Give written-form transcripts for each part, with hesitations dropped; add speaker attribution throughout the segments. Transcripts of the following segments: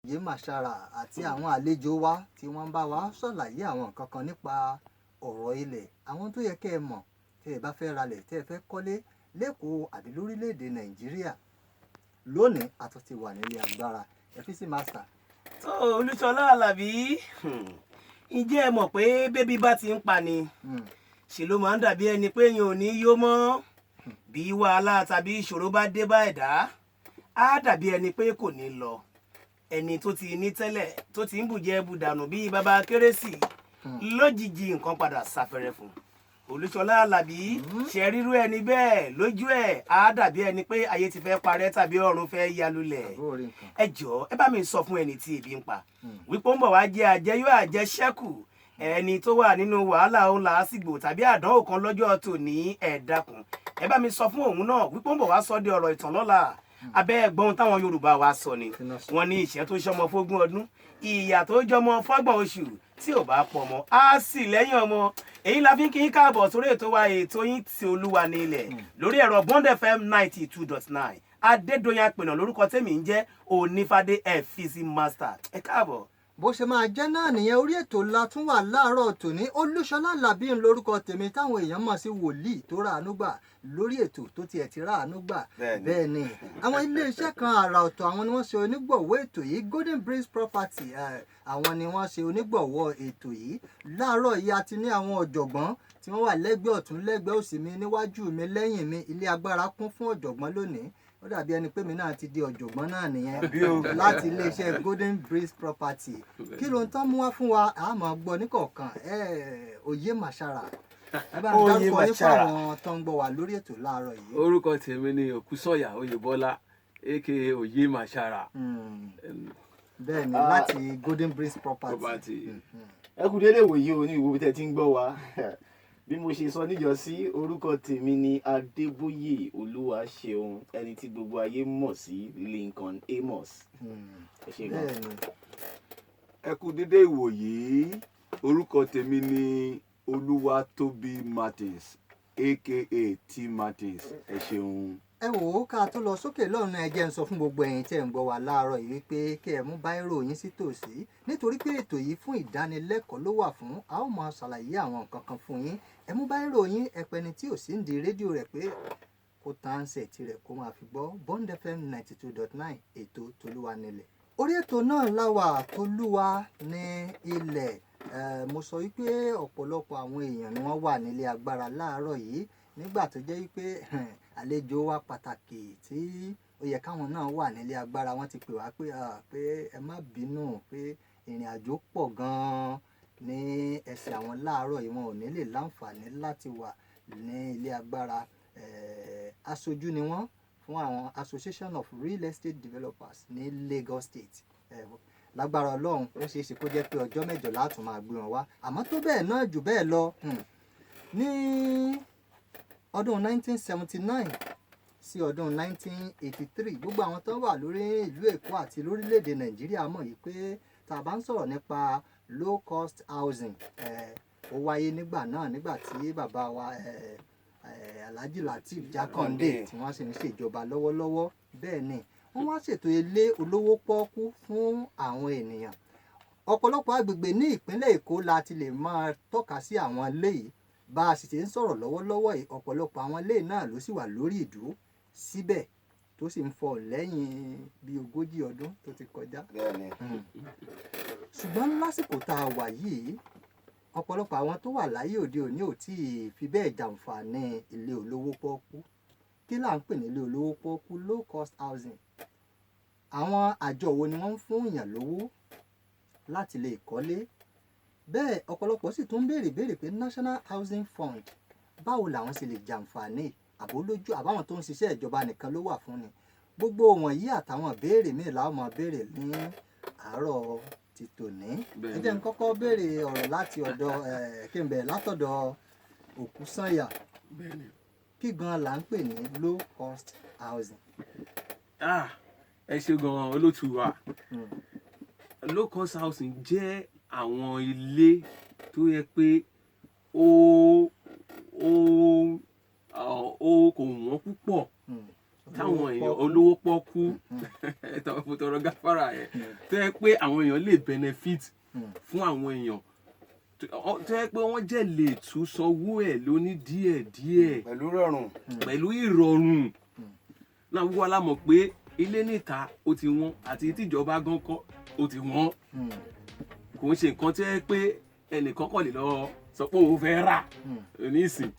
Speaker 1: Yé Màṣàrà àti àwọn àlejò wa tí wọ́n bá wa ṣàlàyé àwọn nǹkan kan nípa ọ̀rọ̀ ilẹ̀, àwọn tó yẹ kẹ́ ẹ mọ̀ tẹ́ ẹ bá fẹ́ ralẹ̀ tẹ́ ẹ fẹ́ kọ́lé lẹ́kọ̀ọ́ àbí lórílẹ̀‐èdè Nàìjíríà. Lónìí a tún ti wà nílé agbára Efisi Master.
Speaker 2: tó Olúṣọlá Àlàbí ǹjẹ́ ẹ mọ̀ pé bébí bá ti ń pa ni ṣe ló máa ń dàbí ẹni pé èèyàn ò ní yó mọ́ bí wàhálà tàbí ìṣòro bá dé bá ẹ̀dá á dàbí ẹni pé kò ní lọ ẹni tó ti ní tẹ́lẹ̀ tó ti ń bùjẹ́ bùdànù bíi bàbá kérésì lójijì nǹkan padà sáfẹ́rẹ́ fún Olúṣọlá Àlàbí ṣe rírú ẹni bẹ́ẹ̀ lójú ẹ̀ á dàbí ẹni pé ayé ti fẹ́ parẹ́ tàbí ọ̀run fẹ́ ya lulẹ̀ ẹ jọ̀ọ́ ẹ bá mi sọ fún ẹni tí ebi ń pa wípé ó ń bọ̀ wá jẹ àjẹyó àjẹṣẹ́kù ẹni tó wà nínú wàhálà òun làásìgbò tàbí àdánwò kan lọ́jọ́ tòní ẹ dákun ẹ bá mi sọ fún òun náà wípé ó ń bọ̀ wá sọ de ọ̀rọ̀ ìtàn lọ́la abẹ́ ẹ̀gbọ́n táwọn Yorùbá wa sọ ni wọ́n ní ìṣẹ́ tó ṣọmọ fógún ọdún ìyà tó jọmọ fọ́gbọ̀n oṣù tí ò bá pọ̀ mọ́ á sì lẹ́yìn ọmọ èyí la fi ń kí yín káàbọ̀ sórí ètò wa ètò yín ti Olúwa ní ilẹ̀ lórí ẹ̀rọ Bond FM 92.9 Adédoyin Apẹ̀nà lórúkọ tèmi ń jẹ́ Onífádé Efisi Master ẹ káàbọ̀.
Speaker 1: Bó ṣe máa jẹ́ náà nìyẹn, orí ètò la tún wà láàárọ̀ tòní. Olúṣọlá Àlàbí ń lórúkọ tèmi táwọn èèyàn mọ̀ sí wòlíì tó ráàánú gbà lórí ètò tó tiẹ̀ ti ráàánú gbà. Bẹ́ẹ̀ ni àwọn iléeṣẹ́ kan àrà ọ̀tọ̀ àwọn ni wọ́n ṣe onígbọ̀wọ́ ètò yìí. Golden Breeze Property àwọn ni wọ́n ṣe onígbọ̀wọ́ ètò yìí. Láàárọ̀ yìí a ti ní àwọn ọ̀jọ̀gbọ́n tí wọ́n wà lẹ́gbẹ̀ẹ́ ọ̀tún lẹ́gbẹ̀ẹ́ òsì mi níwájú mi lẹ́yìn mi. Ilé agbára kún fún ọ̀jọ̀gbọ́n lónìí. Ó dàbí ẹni pé mi náà ti di ọ̀jọ̀gbọ́n náà nìyẹn láti iléeṣẹ́ Golden Breeze Property. Kí ló ń tán mú wá fún wa? A máa gbọ́ níkọ̀ọ̀kan. Oyè Màṣàrà ẹ bá ń dárúkọ yín fún àwọn tó ń gbọ́ wa lórí ètò láàárọ̀ yìí.
Speaker 3: Orúkọ tèmi ni Òkúsọ̀yà Oyèbọ́lá aka Oyè Màṣàrà.
Speaker 1: Bẹ́ẹ̀ ni láti Golden Breeze Property.
Speaker 4: ẹ kú dédé wòye o ní ìwo tẹ́ ti ń gbọ́ wa bí mo ṣe sọ níjọ́sí orúkọ tèmi ni Adébóyè Olúwaṣeun ẹni tí gbogbo ayé mọ̀ sí Lincoln Amos. ẹ ṣé gan.
Speaker 5: ẹ kú dédé ìwòyí orúkọ tèmi ni Olúwatóbi Martins aka T Martins. ẹ ṣeun.
Speaker 1: Ẹ wò ó ká tó lọ sókè lọ́nà ẹ jẹ́ ń sọ fún gbogbo ẹ̀yin tẹ́ ń gbọ́ wa láàárọ̀ yìí wípé kí ẹ mú báírò yín sí tòsí nítorí pé ètò yìí fún ìdánilẹ́kọ̀ọ́ ló wà fún. A ó máa ṣàlàyé àwọn nǹkan kan fún yín. Ẹ mú báírò yín ẹpẹni tí ò sí ń di rédíò rẹ̀ pé kó tán ṣe tirẹ̀ kó máa fi gbọ́ Bond FM 92.9 ètò Tolúwa nílẹ̀. Orí ètò náà láwà Tolúwa ní ilẹ̀. Mo sọ wípé ọ̀pọ̀lọpọ̀ àwọn èèyàn ni wọ́n wà nílé agbára láàárọ̀ yìí nígbà tó jẹ́ wípé àlejò wa pàtàkì tí ó yẹ káwọn náà wà nílé agbára wọn ti pè wá pé ẹ má bínú pé ìrìn àjò pọ̀ gan-an ní ẹsẹ̀ àwọn láàárọ̀ yìí wọn ò ní lè láǹfààní láti wà ní ilé agbára. Aṣojú ni wọ́n fún àwọn Association of Real Estate Developers ní Lagos State. Lágbára Ọlọ́run ó ṣeé ṣe kó jẹ́ pé ọjọ́ mẹ́jọ látún máa gbé wọn wá àmọ́ tó bẹ́ẹ̀ náà jù bẹ́ẹ̀ lọ ní ọdún 1979 sí ọdún 1983 gbogbo àwọn tó wà lórí ìlú Èkó àti lórílẹ̀‐èdè Nàìjíríà mọ̀ yìí pé tá a bá ń sọ̀rọ̀ nípa low cost housing ó wáyé nígbà náà nígbà tí bàbá wa Alhaji Lateef Jákàndé tí wọ́n sì ń ṣèjọba lọ́wọ́lọ́wọ́. Bẹ́ẹ̀ ni wọ́n wá ṣètò ilé olówó pọ́ọ́kú fún àwọn ènìyàn. Ọ̀pọ̀lọpọ̀ agbègbè ní ìpínlẹ̀ Èkó la ti lè máa tọ́ka sí àwọn ilé yìí. Bá a sì ti ń sọ̀rọ̀ lọ́wọ́lọ́wọ́ yìí ọ̀pọ̀lọpọ̀ àwọn ilé náà ló sì wà lórí ìdúró síbẹ̀ tó sì ń fọ lẹ́yìn bí 40 ọdún tó ti kọjá. Ṣùgbọ́n lásìkò tá a wà yìí ọ̀pọ̀lọpọ̀ àwọn tó wà láyé òde òní ò tí ì fi bẹ́ẹ̀ jàǹfààní ilé olówó pọ́ọ́kú. Kí là ń pè ní ilé olówó pọ́ọ́kú? Low cost housing. Àwọn àjọ wo ni wọ́n ń fún èèyàn lówó láti lè kọ́lé? Bẹ́ẹ̀ ọ̀pọ̀lọpọ̀ sì tún béèrè pé National Housing Fund báwo làwọn sì lè jàǹfààní àbólójú àbáwọn tó ń ṣiṣẹ́ ìjọba nìkan ló wà fún ni. Gbogbo wọ̀nyí àtàwọn béèrè míì làwọn máa béèrè ní àárọ̀ ti tòní. Ẹ jẹ́ n kọ́kọ́ béèrè ọ̀rọ̀ láti ọ̀dọ̀ kí n bẹ̀rẹ̀ látọ̀dọ̀ Òkúsọ̀yà. Kí gan là ń pè ní low cost housing?
Speaker 3: Ẹ ṣe gan olótù wa. Low cost housing jẹ́ àwọn ilé tó yẹ pé ó kò wọ́n púpọ̀ táwọn èèyàn olówó pọ́kú tọrọ gáfárà ẹ̀ tó yẹ pé àwọn èèyàn lè benefit fún àwọn èèyàn tó yẹ pé wọ́n jẹ́ lè tún sanwó ẹ̀ lóní díẹ̀díẹ̀ pẹ̀lú ìrọ̀rùn náà wíwá lámọ̀ pé ilé níta ó ti wọ́n àti tíjọba gan kọ́ ó ti wọ́n kò ń ṣe nǹkan tó yẹ pé ẹnìkan kọ̀ lè lọ sọ pé òun fẹ́ rà nísìn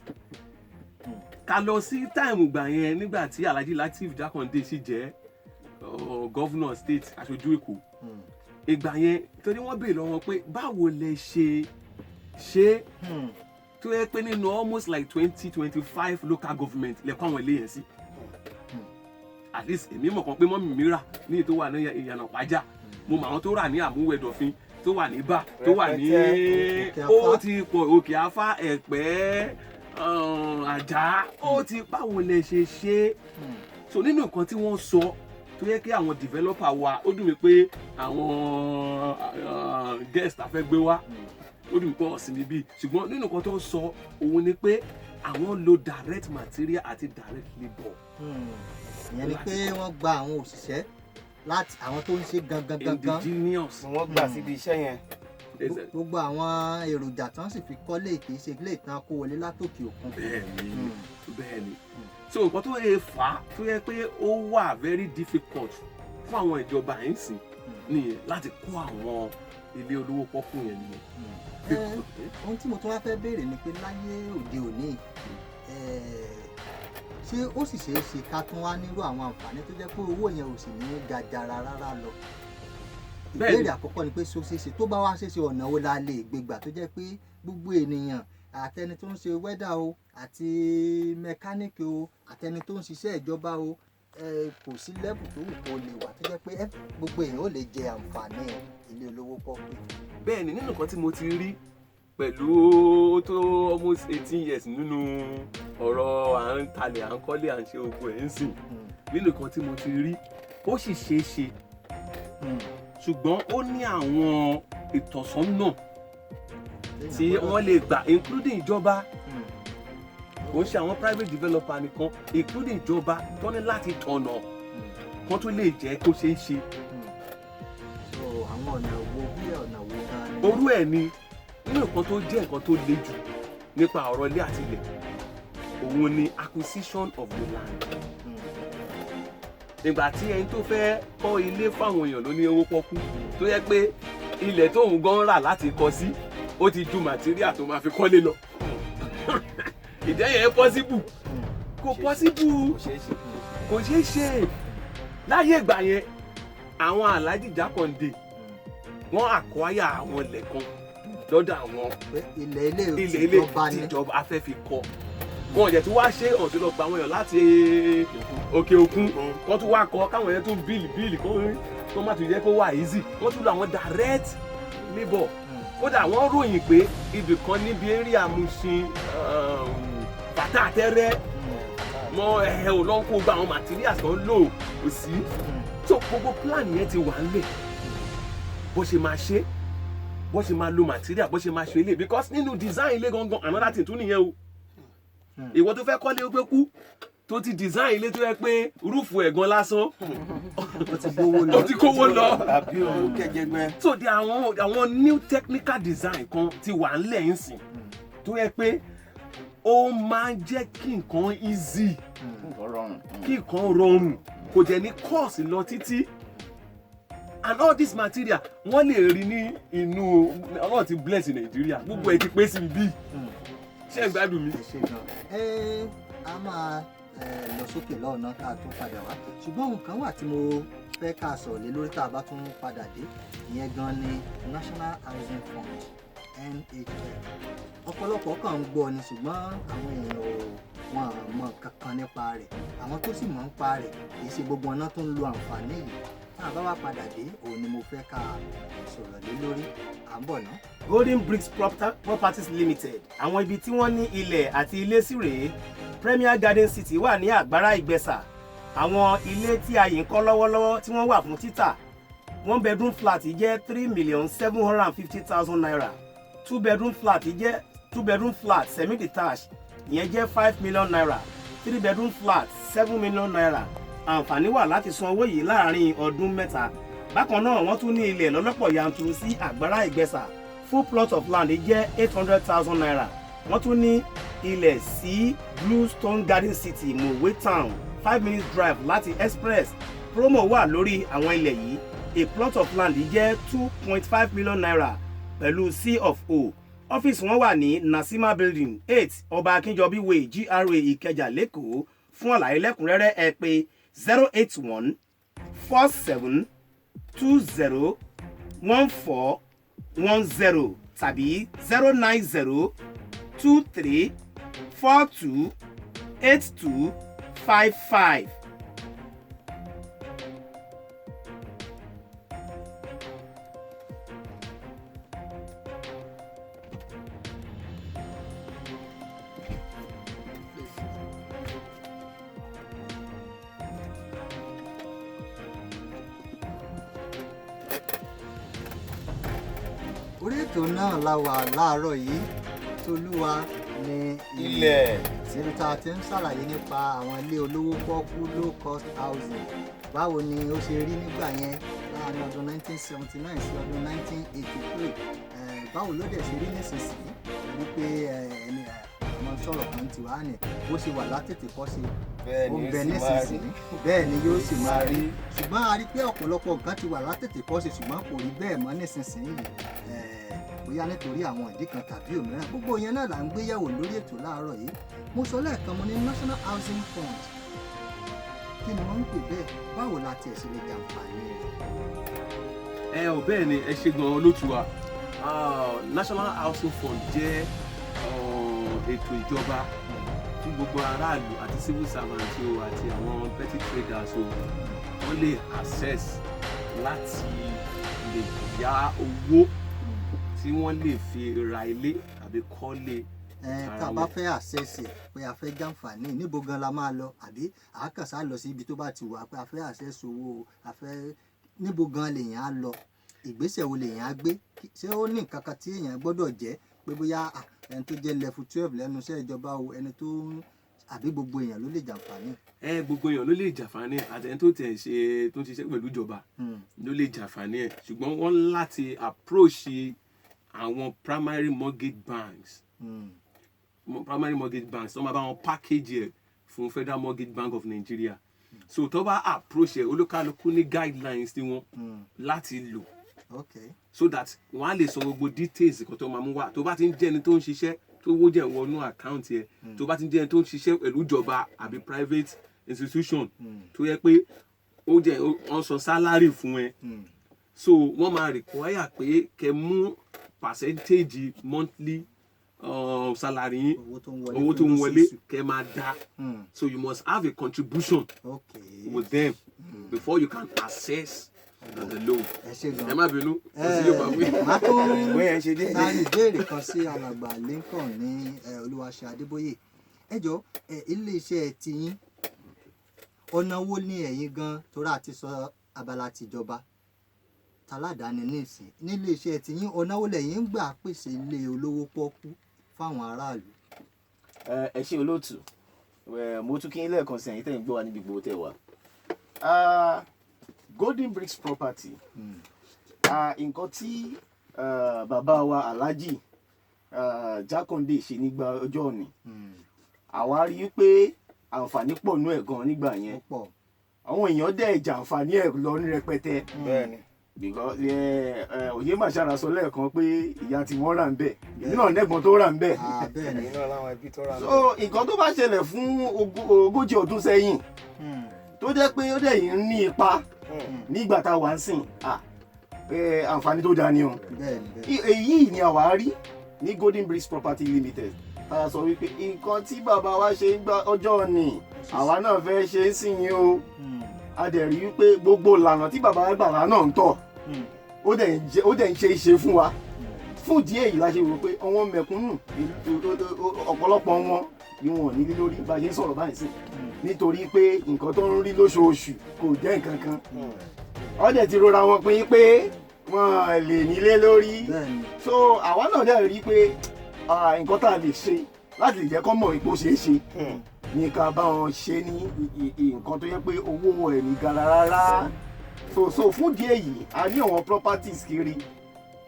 Speaker 3: ká lọ sí táìmù gbà yẹn nígbà tí Alhaji Lateef Jákàndé sì jẹ́ gọ́vnọ̀ state aṣojú Èkó ìgbà yẹn torí wọ́n béèrè lọ́wọ́ pé báwo lẹ ṣe tó yẹ pé nínú almost like 20-25 local government lẹ́kọ́ àwọn ilé yẹn sí at least èmi mọ̀ kan pé mọ́mì mi rà ní tó wà ní ìyànà pàjá mo mọ̀ àwọn tó rà ní àmúwẹ̀dọ̀fin tó wà ní bá tó wà ní ó ti pọ̀ Òkè Afá Ẹ̀pẹ́ Àjà ó ti báwo lẹ ṣe so nínú nǹkan tí wọ́n sọ tó yẹ kí àwọn developer wa ó dùn mí pé àwọn guest afẹ́ gbé wá ó dùn mí pé ọ̀sìn níbí ṣùgbọ́n nínú nǹkan tó sọ òun ni pé àwọn lo direct material àti direct labour.
Speaker 1: ìyẹn ni pé wọ́n gba àwọn òṣìṣẹ́ láti àwọn tó ń ṣe gangan
Speaker 3: indigenous
Speaker 2: wọ́n gbà síbi iṣẹ́ yẹn.
Speaker 1: gbogbo àwọn èròjà tán sì fi kọ́lé kì í ṣe ilé ìtàn kó wọlé látòkè òkun.
Speaker 3: bẹ́ẹ̀ni so nǹkan tó yẹ fà á tó yẹ pé ó wà very difficult fún àwọn ìjọba yìí sí nìyẹn láti kó àwọn ilé olówó pọ́kú yẹn nìyẹn.
Speaker 1: ohun tí mo tún wá fẹ́ béèrè ni pé láyé òde òní ṣé ó sì ṣeé ṣe ká tún wá nírú àwọn àǹfààní tó jẹ́ pé owó yẹn ò sì ní ga jara rárá lọ. ìbéèrè àkọ́kọ́ ni pé ṣó ṣeé ṣe tó bá wá ṣeé ṣe ọ̀nà wo la lè gbé gbà tó jẹ́ pé gbogbo ènìyàn àtẹni tó ń ṣe wẹ́dà o àti mẹkáníìkì o àtẹni tó ń ṣiṣẹ́ ìjọba o kò sí lẹ́bù tó wù kó lè wà tó jẹ́ pé gbogbo èèyàn ò lè jẹ àǹfààní ilé olówó pọ́kú.
Speaker 3: bẹ́ẹ̀ ni nínú nǹkan tí mo ti rí pẹ̀lú tó almost 18 years nínú ọ̀rọ̀ à ń talẹ̀ à ń kọ́lé à ń ṣe ogun ẹ̀ ń sìn nínú nǹkan tí mo ti rí ó sì ṣeé ṣe ṣùgbọ́n ó ní àwọn ìtọ́sọ́nà tí wọ́n lè gbà including ìjọba kò ń ṣe àwọn private developer nìkan including ìjọba tó ní láti tọ̀nà kan tó lè jẹ́ kó ṣeé ṣe.
Speaker 1: so àwọn ọ̀nà wo bí ọ̀nà wo gan ni.
Speaker 3: orú ẹ̀ ni nínú nǹkan tó jẹ́ nǹkan tó le jù nípa ọ̀rọ̀ ilé àti ilẹ̀ òun ni acquisition of the land. nígbà tí ẹni tó fẹ́ kọ́ ilé fáwọn èèyàn ló ní owó pọ́kú tó yẹ pé ilẹ̀ tóun gan rà láti kọ́ sí ó ti ju material tó máa fi kọ́lé lọ ìdẹ́yẹ possible kò possible kò ṣeé ṣe láyé ìgbà yẹn àwọn Alhaji Jákàndé wọ́n acquire àwọn ilẹ̀ kan lọ́dọ̀ àwọn
Speaker 1: ilẹ̀
Speaker 3: tíjọba afẹ́ fi kọ́ wọn jẹ́ tí wá ṣe ọ̀tún lọ pa àwọn èèyàn láti òkè òkun wọ́n tún wá kọ́ káwọn èèyàn tún bíìlì kó má tún jẹ́ kó wà easy wọ́n tún lọ àwọn direct labour kódà wọ́n ròyìn pé ibì kan níbi eré Àmùṣin bàtà àtẹ́rẹ́ mọ ò lọ́n kó gba àwọn materials kan lò kò sí so gbogbo plan yẹn ti wà ńlẹ̀ bó ṣe máa ṣe bó ṣe máa lo material bó ṣe máa ṣe ilé because nínú design ilé gangan another thing tún nìyẹn o ìwọ tó fẹ́ kọ́lé ó pé kú tó ti design ilé tó yẹ pé rúùfù ẹ̀gan lásán ó ti kówó lọ
Speaker 2: àbí òun kẹjẹgbẹ.
Speaker 3: so di àwọn new technical design kan ti wà ńlẹ̀ ń sìn tó yẹ pé ó máa ń jẹ́ kí nǹkan easy kí nǹkan rọrùn kò jẹ́ ní cost lọ títí and all this material wọ́n lè rí ní inú ọlọ́run ti bless Nàìjíríà gbogbo ẹ̀ ti pé sí ibi ṣé ẹ gbádùn mi.
Speaker 1: a máa lọ sókè lọ́ọ̀nà ká tún padà wá ṣùgbọ́n nǹkan wà tí mo fẹ́ ká sọ̀rọ̀ lé lórí tá a bá tún padà dé ìyẹn gan ni National Housing Fund NHF ọ̀pọ̀lọpọ̀ kàn ń gbọ́ ni ṣùgbọ́n àwọn èèyàn wọn mọ̀ kankan nípa rẹ̀ àwọn tó sì mọ̀ nípa rẹ̀ kì í ṣe gbogbo ọ̀nà tó ń lo àǹfààní yìí tá a bá wá padà dé òun ni mo fẹ́ ká sọ̀rọ̀ lé lórí à ń bọ̀ ná.
Speaker 2: Golden Bricks Properties Limited àwọn ibi tí wọ́n ní ilẹ̀ àti ilé sí rèé Premier Garden City wà ní Àgbárá Ìgbẹ́sà àwọn ilé tí a yìí ń kọ́ lọ́wọ́lọ́wọ́ tí wọ́n wà fún títà 1 bedroom flat jẹ́ 3,750,000 naira 2 bedroom flat jẹ́ 2 bedroom flat semi detached ìyẹn jẹ́ 5 million naira 3 bedroom flat 7 million naira àǹfààní wà láti san owó yìí láàrin ọdún 3. bákan náà wọ́n tún ní ilẹ̀ lọ́lọ́pọ̀ yanturu sí àgbárá ìgbẹ́sà. full plot of land jẹ́ 800,000 naira. wọ́n tún ní ilẹ̀ sí Bluestone Garden City Mowe Town 5 minutes drive láti express. promo wà lórí àwọn ilẹ̀ yìí. a plot of land jẹ́ 2.5 million naira pẹ̀lú C of O. ọ́fíìsì wọn wà ní Nasima Building 8 Ọba Akínjọbí Way GRA Ìkẹjà lẹ́kọ̀ọ́. fún àlàyé lẹ́kùnrẹ́rẹ́ ẹ pè 081 47 20 1410 tàbí 090 23 42 82 55.
Speaker 1: orí ètò náà la wà láàárọ̀ yìí Tolúwa ní
Speaker 4: ilẹ̀
Speaker 1: síbi tá a ti ń ṣàlàyé nípa àwọn ilé olówó pọ́ọ́kú low cost housing báwo ni ó ṣe rí nígbà yẹn láàrin ọdún 1979 sí ọdún 1983 báwo ló dẹ̀ ṣe rí nísinsìnyí wípé ẹni àwọn sọ̀rọ̀ kan ti wá ní bó ṣe wà látètè kọ́ sí ó ń bẹ nísinsìnyí bẹ́ẹ̀ ni yóò sì máa rí ṣùgbọ́n a rí pé ọ̀pọ̀lọpọ̀ nǹkan ti wà látètè kọ́ sí ṣùgbọ́n kò rí bẹ́ẹ̀ mọ́ nísinsìnyí bóyá nítorí àwọn ìdí kan tàbí òmíràn gbogbo yẹn náà là ń gbé yẹ̀wò lórí ètò láàárọ̀ yìí mo sọ lẹ́ẹ̀kan mo ní National Housing Fund kí ni wọ́n ń pè bẹ́ẹ̀ báwo la tiẹ̀ ṣe lè jàǹfààní rẹ̀.
Speaker 3: ò bẹ́ẹ̀ ni ẹ ṣe gan-an olóòtú wa National Housing Fund jẹ́ ètò ìjọba fún gbogbo aráàlú àti civil servants àti àwọn petty traders wọ́n lè access láti lè yá owó tí wọ́n lè fi ra ilé àbí kọ́lé.
Speaker 1: tá a bá fẹ́ àṣẹ̀ṣe pé a fẹ́ jàǹfààní níbo gan la máa lọ àbí àákànṣá lọ sí ibi tó bá ti wà pé a fẹ́ àṣẹ̀ṣe owó a fẹ́ níbo gan lèèyàn á lọ ìgbésẹ̀ wo lèèyàn á gbé ṣé ó ní nǹkan kan tí èèyàn gbọ́dọ̀ jẹ́ pé bóyá ẹni tó jẹ́ level 12 lẹ́nu iṣẹ́ ìjọba o ẹni tó àbí gbogbo èèyàn ló lè jàǹfààní.
Speaker 3: gbogbo èèyàn ló lè jàǹfààní àtẹni tó tẹ̀ ṣe tó ń ṣiṣẹ́ pẹ̀lú ìjọba ló lè jàǹfààní ẹ̀ ṣùgbọ́n wọ́n láti approach àwọn primary mortgage banks tó máa bá wọn package ẹ̀ fún Federal Mortgage Bank of Nigeria so tó bá approach ẹ̀ olúkálùkù ní guidelines tí wọ́n láti lò so that wọ́n á lè sọ gbogbo details kan tó máa mú wá tó bá ti ń jẹ́ ẹni tó ń ṣiṣẹ́ tó wó jẹ́ wọnú àkáǹtì ẹ̀ tó bá ti ń jẹ́ ẹni tó ń ṣiṣẹ́ pẹ̀lú ìjọba àbí private institution tó yẹ pé ó jẹ́ wọ́n san salary fún ẹ so wọ́n máa require pé kẹ́ mú percentage monthly salary yín owó tó ń wọlé kẹ́ máa dá so you must have a contribution with them before you can access the loan. ẹ má bínú ó sì yóò bá wí.
Speaker 1: má tó sáré ìbéèrè kan sí alàgbà Lincoln ní Olúwaṣe Adébóyè ẹ jọ̀ọ́ iléeṣẹ́ tiyín ọ̀nà wo ni ẹ̀yin gan torí àti sọ abala tìjọba taládàáni nísìn nílé iṣẹ́ tiyín ọ̀nà wo lẹ̀yin ń gbà pèsè ilé olówó pọ́ọ́kú fáwọn aráàlú.
Speaker 4: ẹ ṣé olóòtú mo tún kí yín lẹ́ẹ̀kan sí ẹ̀yin tẹ́ ń gbọ́ wa níbi gbogbo tẹ́ wà. Golden Bricks Property nǹkan tí bàbá wa Alhaji Jákàndé ṣe nígbà ọjọ́ òní àwa rí i pé àǹfààní pọ̀ nú ẹ̀ gan nígbà yẹn àwọn èèyàn dẹ̀ jàǹfààní ẹ̀ lọ ní rẹpẹtẹ. bẹ́ẹ̀ni because òye màṣára sọ lẹ́ẹ̀kan pé ìyá tí wọ́n rà ń bẹ̀ èmi náà nẹ́gbọ́n tó rà ń bẹ̀. so nǹkan tó bá ṣẹlẹ̀ fún ogójì ọdún sẹ́yìn tó jẹ́ pé ó dẹ̀ yìí ń ní ipa nígbà tá a wà ń sìn àǹfààní tó dáa ni o èyí ni àwa rí ní Golden Bricks Property Limited tá a sọ wípé nǹkan tí bàbá wa ṣe ń gba ọjọ́ ni àwa náà fẹ́ ṣe é sìn yín o a dẹ̀ rí wípé gbogbo ìlànà tí bàbá wa gbà wá náà ń tọ̀ ó dẹ̀ ń ṣe é ṣe fún wa fún ìdí èyí la ṣe rò pé àwọn mẹ̀kúnnù ọ̀pọ̀lọpọ̀ wọn ni wọn ò ní lórí bá a ṣe ń sọ̀rọ̀ báyìí sí nítorí pé nǹkan tó ń rí lóṣooṣù kò jẹ́ nǹkan kan wọ́n dẹ̀ ti rora wọn pín pé wọ́n lè nílé lórí so àwa náà dẹ̀ rí pé nǹkan tá a lè ṣe láti lè jẹ́ kọ́ mọ̀ ipò ṣeé ṣe ní ká bá wọn ṣe ní nǹkan tó yẹ pé owó ẹ̀ ní gara rárá. So fún díẹ̀ yìí a ní àwọn properties kiri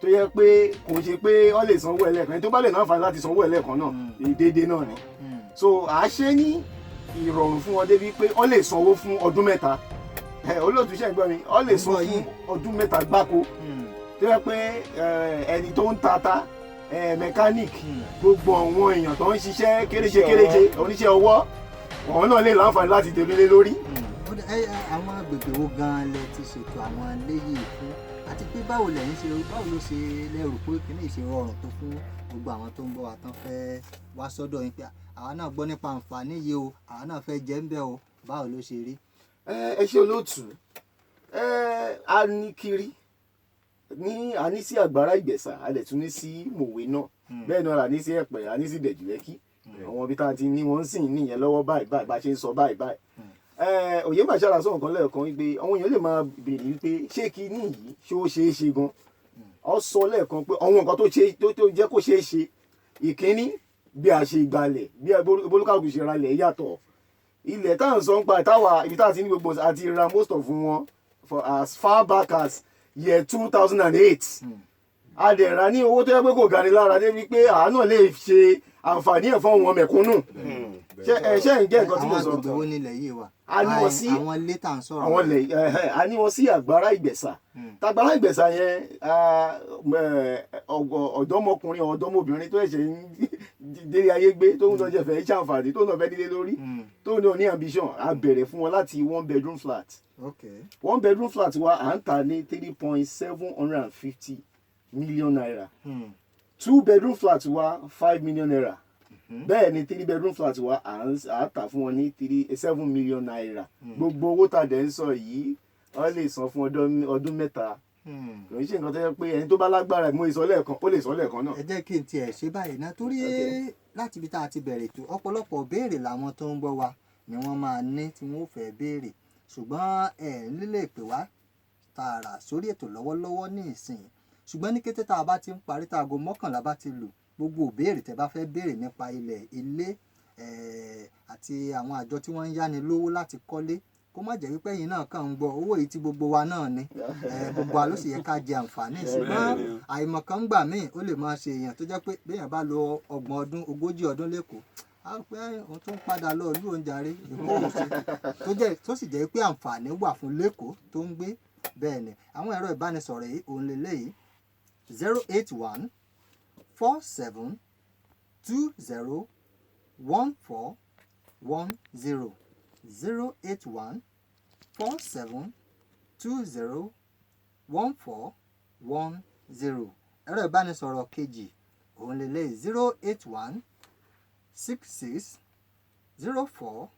Speaker 4: tó yẹ pé kò ṣe pé wọ́n lè sanwó ẹlẹ́ẹ̀kan ẹni tó bá lè náǹfààní láti sanwó ẹlẹ́ẹ̀kan náà déédéé náà ni. So à á ṣe ní ìrọ̀rùn fún wọn débi pé wọ́n lè sanwó fún ọdún mẹ́ta. Olóòtú ṣe ń gbọ́ mi wọ́n lè san fún ọdún mẹ́ta gbáko tó yẹ pé ẹni tó ń tata mechanic gbogbo àwọn èèyàn tó ń ṣiṣẹ́ kéréje oníṣẹ́ ọwọ́ àwọn náà lè láǹfààní láti délé lórí.
Speaker 1: àwọn agbègbè wo gan-an lẹ ti ṣètò àwọn léyìí fún àti pé báwo ló ṣe lẹ́rù pé kíní ìṣe rọrùn tó fún gbogbo àwọn tó ń bọ̀ wá tán fẹ́ wá sọ́dọ̀ yín pé àwa náà gbọ́ nípa àǹfààní yìí o àwa náà fẹ́ jẹ́ ń bẹ̀ o báwo ló ṣe rí.
Speaker 4: Ẹ ṣe olóòtú a ní kiri a ní sí àgbàrá Ìgbẹ̀sà a lè tún ní sí Mòwe náà bẹ́ẹ̀ náà a ní sí Ẹ̀pẹ́ a ní sí Dẹ̀jùlẹ́kì àwọn ibi tá a ti ní wọ́n sì ń nìyẹn lọ́wọ́ báyìí bá a ṣe ń sọ báyìí. Òye Bàṣárà sọ̀rọ̀ kan lẹ́ẹ̀kan wípé àwọn èèyàn lè máa béèrè wípé ṣé kí ní yìí ṣé ó ṣeé ṣe gan. Ó sọ lẹ́ẹ̀kan pé àwọn nǹkan tó jẹ́ kó ṣeé ṣe ìkíní bí a ṣe gbalẹ̀ bí olúkàlùkù ṣe ralẹ̀ yàtọ̀. Ilẹ̀ tá à ń sọ ń pa táwa ibi tá a ti ní gbogbo àti ra most of wọn for as far back as year 2008. A dẹ̀ ra ní owó tó yẹ pé kò gani lára débi pé àánú lè ṣe àǹfààní ẹ̀ fún àwọn mẹ̀kúnnù. Ṣé ń jẹ́ nǹkan tí mo sọ?
Speaker 1: àwọn agbègbè wo nílẹ̀ yìí wà?
Speaker 4: A ní wọn sí
Speaker 1: àwọn ilé tá à ń sọ̀rọ̀.
Speaker 4: àwọn ilẹ̀ a ní wọn sí àgbàrá Ìgbẹ̀sà. Tàgbàrá Ìgbẹ̀sà yẹn ọ̀dọ́mọkùnrin ọ̀dọ́mọbìnrin tó ẹ̀ṣẹ̀ ń délé ayé gbé tó ń lọ jẹ fẹ́ ṣàǹfààní tó ń lọ fẹ́ nílé lórí tó ń lọ ní ambition a bẹ̀rẹ̀ fún wọn láti 1 bedroom flat. 1 bedroom flat wa à ń tà ní 3.750 million naira. 2 bedroom flat wa 5 million naira. Bẹ́ẹ̀ ni 3 bedroom flat wa à ń tà fún wọn ní 7 million naira. Gbogbo owó tá a dẹ̀ ń sọ yìí wọ́n lè san fún ọdún mẹ́ta. Kò ń ṣe nǹkan tó yẹ pé ẹni tó bá lágbára mú ìsọ lẹ́ẹ̀kan ó lè sọ lẹ́ẹ̀kan náà.
Speaker 1: ẹ jẹ́ kí n tiẹ̀ ṣe báyìí náà torí láti ibi tá a ti bẹ̀rẹ̀ ètò ọ̀pọ̀lọpọ̀ béèrè làwọn tó ń gbọ́ wa ni wọ́n máa ní tí wọ́n fẹ́ béèrè ṣùgbọ́n lílé pè wá tààrà sórí ètò lọ́wọ́lọ́wọ́ ní ìsìn ṣùgbọ́n ní kété tá a bá ti ń parí tá aago 11 bá ti lù gbogbo ìbéèrè tẹ́ bá fẹ́ béèrè nípa ilé àti àwọn àjọ tí wọ́n ń yáni lówó láti kọ́lé kó má jẹ́ wípé ẹ̀yin náà kàn ń gbọ́ owó yìí tí gbogbo wa náà ní gbogbo wa ló sì yẹ ká jẹ àǹfààní ṣùgbọ́n àìmọ̀kan ń gbà míì ó lè máa ṣe èèyàn tó jẹ́ pé béèyàn bá lò 30 ọdún 40 ọdún lẹ́kọ̀ọ́ á pé òun tún padà lọ ìlú oúnjàre èkó òsè tó sì jẹ́ pé àǹfààní wà fún lẹ́kọ̀ọ́ tó ń gbé bẹ́ẹ̀ ni àwọn ẹ̀rọ ìbánisọ̀rọ̀ yìí òun lélẹ́yìí 081 47 20 14 10 081 47 20 14 10 ẹ̀rọ ìbánisọ̀rọ̀ kejì òun lélẹ́yìí 081 66 04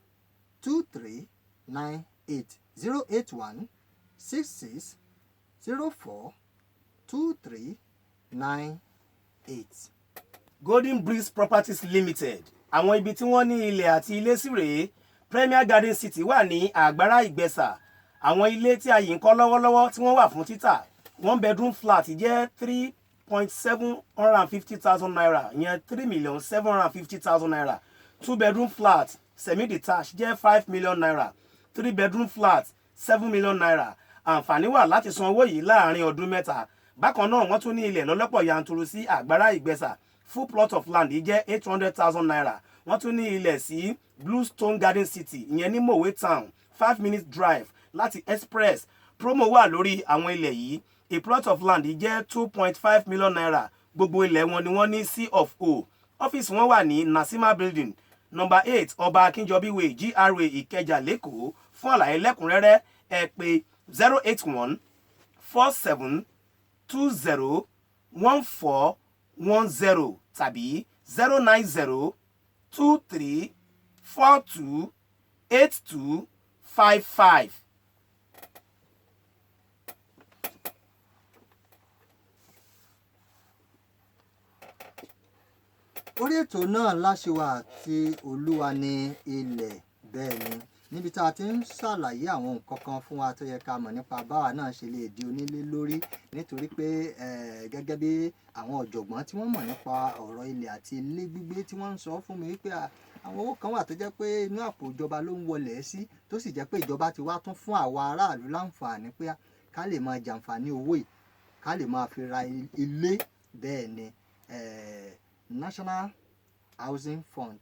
Speaker 1: 23 98 081 66 04 23 98.
Speaker 2: Golden Breeze Properties Limited àwọn ibi tí wọ́n ní ilẹ̀ àti ilé sí rèé Premier Garden City wà ní àgbàrá Ìgbẹ̀sà àwọn ilé tí a yìí ń kọ́ lọ́wọ́lọ́wọ́ tí wọ́n wà fún títà 1 bedroom flat jẹ́ 3.750,000 naira ìyẹn 3,750,000 naira 2 bedroom flat semi detached jẹ́ 5 million naira 3 bedroom flat 7 million naira àǹfààní wà láti san owó yìí láàárín ọdún mẹ́ta bákan náà wọ́n tún ní ilẹ̀ lọ́lọ́pọ̀ yanturu sí àgbàrá Ìgbẹ̀sà full plot of land jẹ́ 800,000 naira wọ́n tún ní ilẹ̀ sí Bluestone Garden City ìyẹn ní Mòwe Town 5 minutes drive láti express promo wà lórí àwọn ilẹ̀ yìí a plot of land jẹ́ 2.5 million naira gbogbo ilẹ̀ wọn ni wọ́n ní C of O ọ́fíìsì wọn wà ní Nasima building number 8 Ọba Akínjọbí Way GRA Ìkẹjà lẹ́kọ̀ọ́ fún àlàyé lẹ́kùnrẹ́rẹ́ ẹ pè 081 47 20 14 10 tàbí 090 23 42 82 55.
Speaker 1: orí ètò náà láṣìwà àti olúwa ní ilẹ̀ bẹ́ẹ̀ ni níbi tá a ti ń ṣàlàyé àwọn nǹkan kan fún wa tó yẹ ká mọ̀ nípa báwa náà ṣe lè di onílé lórí nítorí pé gẹ́gẹ́ bí àwọn ọ̀jọ̀gbọ́n tí wọ́n mọ̀ nípa ọ̀rọ̀ ilẹ̀ àti ilé gbígbé tí wọ́n ń sọ fún mi wípé àwọn owó kan wà tó jẹ́ pé inú àpò ìjọba ló ń wọlé sí tó sì jẹ́ pé ìjọba ti wá tún fún àwa aráàlú láǹfààní pé ká lè máa jàǹfààní owó yìí ká lè máa fi ra ilé. Bẹ́ẹ̀ ni National Housing Fund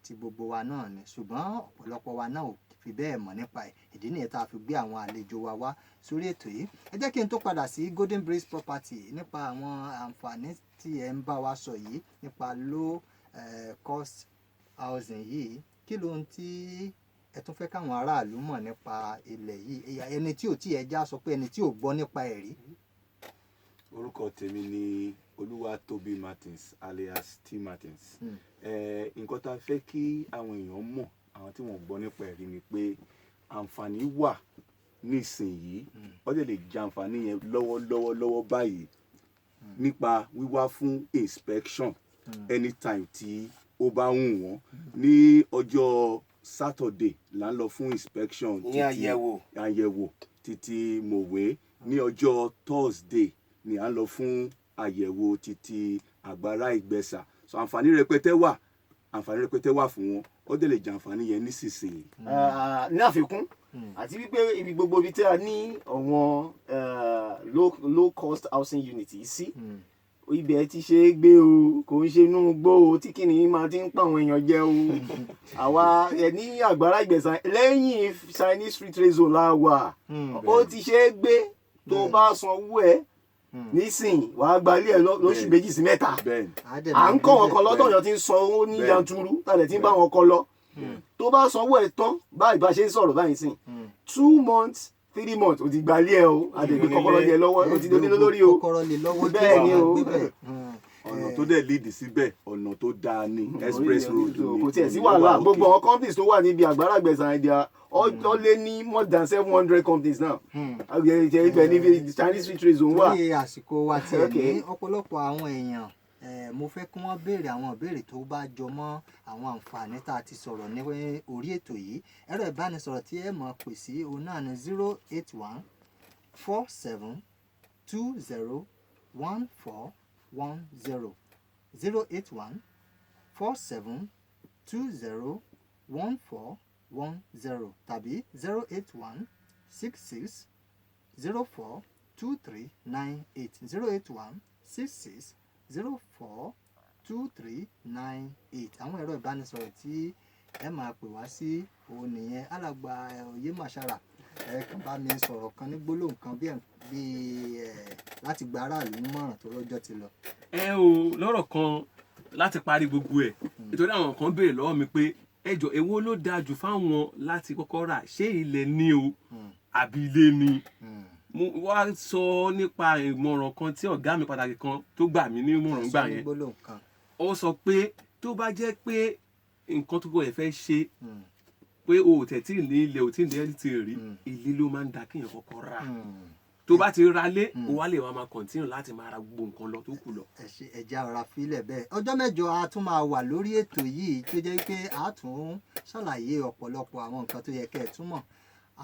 Speaker 1: ti gbogbo wa náà ni, ṣùgbọ́n ọ̀pọ̀lọpọ̀ wa náà ò fi bẹ́ẹ̀ mọ̀ nípa ẹ̀. Ìdí nìyẹn tá a fi gbé àwọn àlejò wa wá sórí ètò yìí. Ẹ jẹ́ kí n tó padà sí Golden Breeze Property nípa àwọn àǹfààní tí ẹ ń bá wa sọ yìí nípa low cost housing yìí. Kí ló ń tí ẹ tún fẹ́ káwọn aráàlú mọ̀ nípa ilẹ̀ yìí, ẹni tí ò tí ẹ já sọ pé ẹni tí ò gbọ́ nípa ẹ̀ rí?
Speaker 5: Orúkọ tèmi ni Olúwatóbi Martins alias T Martins. Nǹkan tá a fẹ́ kí àwọn èèyàn mọ̀, àwọn tí wọ́n gbọ́ nípa ẹ̀rí ni pé àǹfààní wà nísìnyìí, wọ́n lè jẹ àǹfààní yẹn lọ́wọ́ báyìí nípa wíwá fún inspection anytime tí ó bá wù wọ́n. Ní ọjọ́ Saturday là ń lọ fún inspection
Speaker 2: ní
Speaker 5: àyẹ̀wò títí Mòwe. Ní ọjọ́ Thursday ni à ń lọ fún àyẹ̀wò títí Àgbàrá Ìgbẹ̀sà. So àǹfààní rẹpẹtẹ wà fún wọn, ó dẹ̀ lè jẹ àǹfààní yẹn nísinsìnyí.
Speaker 4: Ní àfikún àti wípé ibi gbogbo ibi tí a ní àwọn low cost housing unit yìí sí, ibẹ̀ ti ṣe é gbé o, kò ń ṣe inú gbó o tí kìnìún máa ti ń pa àwọn èèyàn jẹ o. Àwa ní Àgbàrá Ìgbẹ̀sà lẹ́yìn Chinese street race zone la wà, ó ti ṣe é gbé. Tó bá sanwó ẹ nísìn wàá gba ilé ẹ lóṣù 2 sí 3. À ń kọ́ wọn kan lọ́dọ̀ yẹn tí ń san owó ní yanturu tàbí tí ń bá wọn kọ́ lọ. Tó bá sanwó ẹ tán báyìí bá ṣe ń sọ̀rọ̀ báyìí sìn 2 months 3 months ó ti gba ilé ẹ o, àdègbè kọ́kọ́rọ́ jẹ lọ́wọ́, ó ti dóní lórí o. Bẹ́ẹ̀ ni o.
Speaker 5: Ọ̀nà tó dẹ̀ lead síbẹ̀ ọ̀nà tó dáa ní express road ni.
Speaker 4: Kò tiẹ̀ sí wàhálà, gbogbo àwọn companies tó wà níbi Àgbàrá Ìgbẹ̀sà Ìdíà ó lé ní more than 700 companies now. Ibẹ̀ níbi Chinese street race zone wà.
Speaker 1: Ní àsìkò wa tiẹ̀ ní ọ̀pọ̀lọpọ̀ àwọn èèyàn mo fẹ́ kí wọ́n béèrè àwọn ìbéèrè tó bá jọ mọ́ àwọn àǹfààní tá a ti sọ̀rọ̀ ní orí ètò yìí. Ẹ̀rọ ìbánisọ̀rọ̀ tí ẹ mọ̀ pè sí òun náà ní 081 47 20 1410 081 47 20 1410 tàbí 081 66 04 2398 081 66 04 2398. Àwọn ẹ̀rọ ìbánisọ̀rọ̀ tí ẹ máa pè wá sí òun nìyẹn. Alàgbà Oyèmására ẹ kàn bá mi sọ̀rọ̀ kan ní gbólóhùn kan bí láti gba aráàlú nímọ̀ràn tó lọ́jọ́ ti lọ.
Speaker 3: Lọ́rọ̀ kan láti parí gbogbo ẹ̀, nítorí àwọn kan béèrè lọ́wọ́ mi pé ẹjọ́ èwo ló dáa jù fáwọn láti kọ́kọ́ rà, ṣé ilẹ̀ ni o àbí ilé ni? Mo wá sọ nípa ìmọ̀ràn kan tí ọ̀gá mi pàtàkì kan tó gbà mí ní ìmọ̀ràn gbà yẹn. Ó sọ pé tó bá jẹ́ pé nǹkan tó kọ́ ẹ̀ fẹ́ ṣe pé o ò tẹ̀tí ní ilẹ̀ ò tí ní ẹni tí ì rí, ilé ló máa ń da kéèyàn kọ́kọ́ rà. Tó bá ti ra lé o wá lè wá máa kọ̀ntínú láti máa ra gbogbo nǹkan lọ tó kù lọ.
Speaker 1: Ẹja ọ̀rá fílẹ̀ bẹ́ẹ̀. Ọjọ́ mẹ́jọ a tún máa wà lórí ètò yìí tó jẹ́ pé a tún ṣàlàyé ọ̀pọ̀lọpọ̀ àwọn nǹkan tó yẹ kẹ́ ẹ̀ tún mọ̀.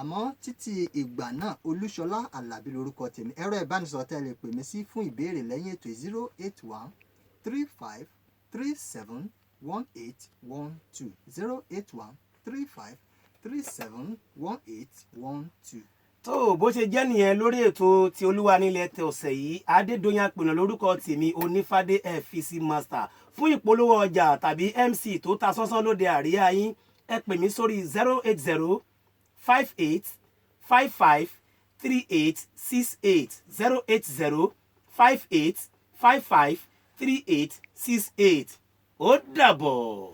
Speaker 1: Àmọ́ títí ìgbà náà Olúṣọlá Àlàbí lórúkọ tèmi. Ẹ̀rọ ìbánisọ̀rọ̀ tẹ́ lè pè mí sí fún ìbéèrè lẹ́yìn ètò 081 35 37 1812 081 35 37 1812.
Speaker 2: tó bó ṣe jẹ́ nìyẹn lórí ètò ti Olúwa nílẹ̀ tẹ ọ̀sẹ̀ yìí. Adédoyin Apẹ̀nà lórúkọ tèmi, Onífádé FVC Master. Fún ìpolówó ọjà tàbí MC tó ta sánsán lóde àríyá yín, ẹ pè mí sórí 080 58 55 38 68 080 58 55 38 68. Ó dàbọ̀.